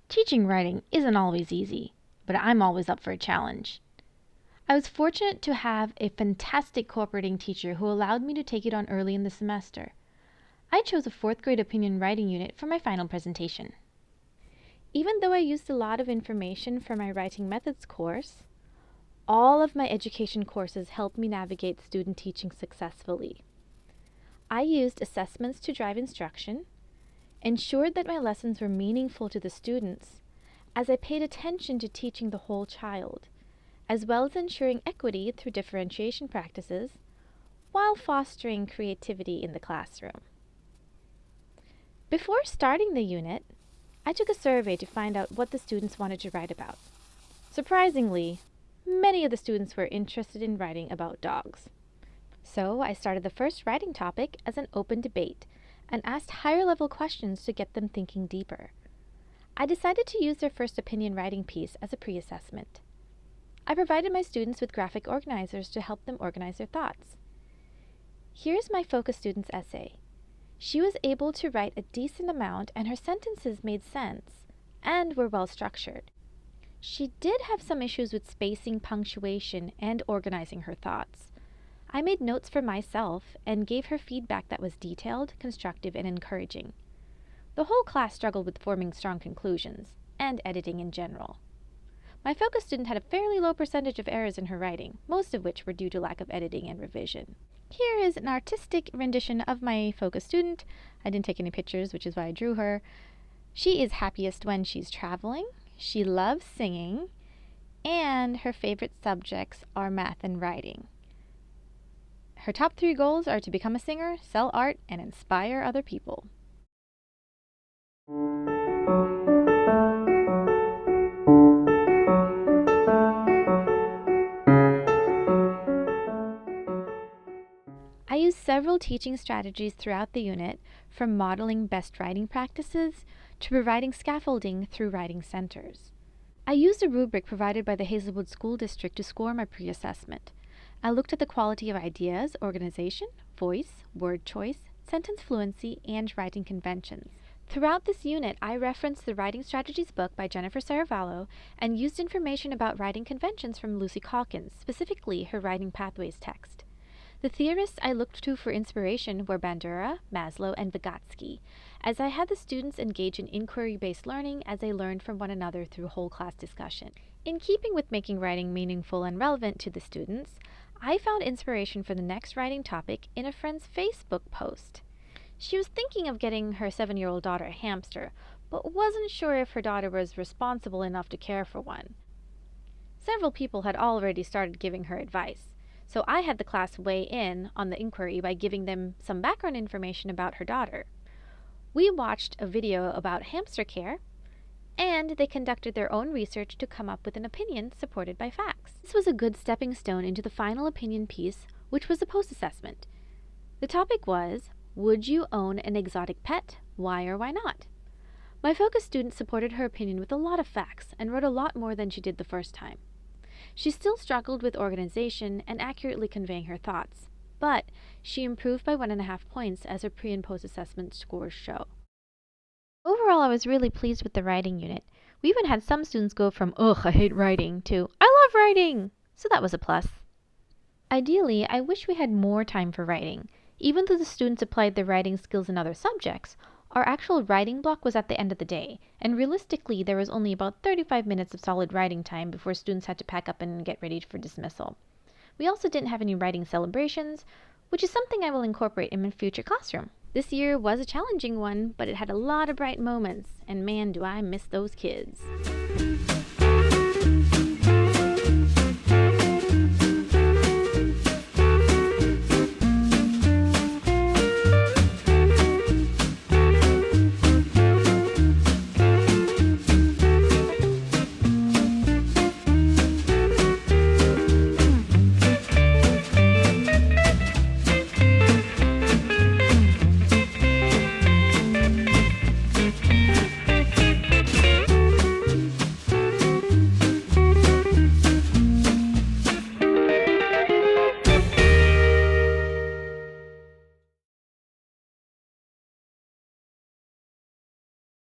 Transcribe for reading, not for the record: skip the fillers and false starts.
Teaching writing isn't always easy, but I'm always up for a challenge. I was fortunate to have a fantastic cooperating teacher who allowed me to take it on early in the semester. I chose a 4th grade opinion writing unit for my final presentation. Even though I used a lot of information from my writing methods course, all of my education courses helped me navigate student teaching successfully. I used assessments to drive instruction, ensured that my lessons were meaningful to the students, as I paid attention to teaching the whole child, as well as ensuring equity through differentiation practices, while fostering creativity in the classroom. Before starting the unit, I took a survey to find out what the students wanted to write about. Surprisingly, many of the students were interested in writing about dogs. So I started the first writing topic as an open debate and asked higher-level questions to get them thinking deeper. I decided to use their first opinion writing piece as a pre-assessment. I provided my students with graphic organizers to help them organize their thoughts. Here's my focus student's essay. She was able to write a decent amount and her sentences made sense and were well structured. She did have some issues with spacing, punctuation, and organizing her thoughts. I made notes for myself and gave her feedback that was detailed, constructive, and encouraging. The whole class struggled with forming strong conclusions, and editing in general. My focus student had a fairly low percentage of errors in her writing, most of which were due to lack of editing and revision. Here is an artistic rendition of my focus student. I didn't take any pictures, which is why I drew her. She is happiest when she's traveling, she loves singing, and her favorite subjects are math and writing. Her top 3 goals are to become a singer, sell art, and inspire other people. I used several teaching strategies throughout the unit, from modeling best writing practices to providing scaffolding through writing centers. I used a rubric provided by the Hazelwood School District to score my pre-assessment. I looked at the quality of ideas, organization, voice, word choice, sentence fluency, and writing conventions. Throughout this unit, I referenced the Writing Strategies book by Jennifer Saravallo and used information about writing conventions from Lucy Calkins, specifically her Writing Pathways text. The theorists I looked to for inspiration were Bandura, Maslow, and Vygotsky, as I had the students engage in inquiry-based learning as they learned from one another through whole class discussion. In keeping with making writing meaningful and relevant to the students, I found inspiration for the next writing topic in a friend's Facebook post. She was thinking of getting her 7-year-old daughter a hamster, but wasn't sure if her daughter was responsible enough to care for one. Several people had already started giving her advice, so I had the class weigh in on the inquiry by giving them some background information about her daughter. We watched a video about hamster care, and they conducted their own research to come up with an opinion supported by facts. This was a good stepping stone into the final opinion piece, which was a post-assessment. The topic was, would you own an exotic pet? Why or why not? My focus student supported her opinion with a lot of facts and wrote a lot more than she did the first time. She still struggled with organization and accurately conveying her thoughts, but she improved by 1.5 points as her pre- and post-assessment scores show. Overall, I was really pleased with the writing unit. We even had some students go from, ugh, I hate writing, to, I love writing! So that was a plus. Ideally, I wish we had more time for writing. Even though the students applied their writing skills in other subjects, our actual writing block was at the end of the day, and realistically there was only about 35 minutes of solid writing time before students had to pack up and get ready for dismissal. We also didn't have any writing celebrations, which is something I will incorporate in my future classroom. This year was a challenging one, but it had a lot of bright moments, and man, do I miss those kids.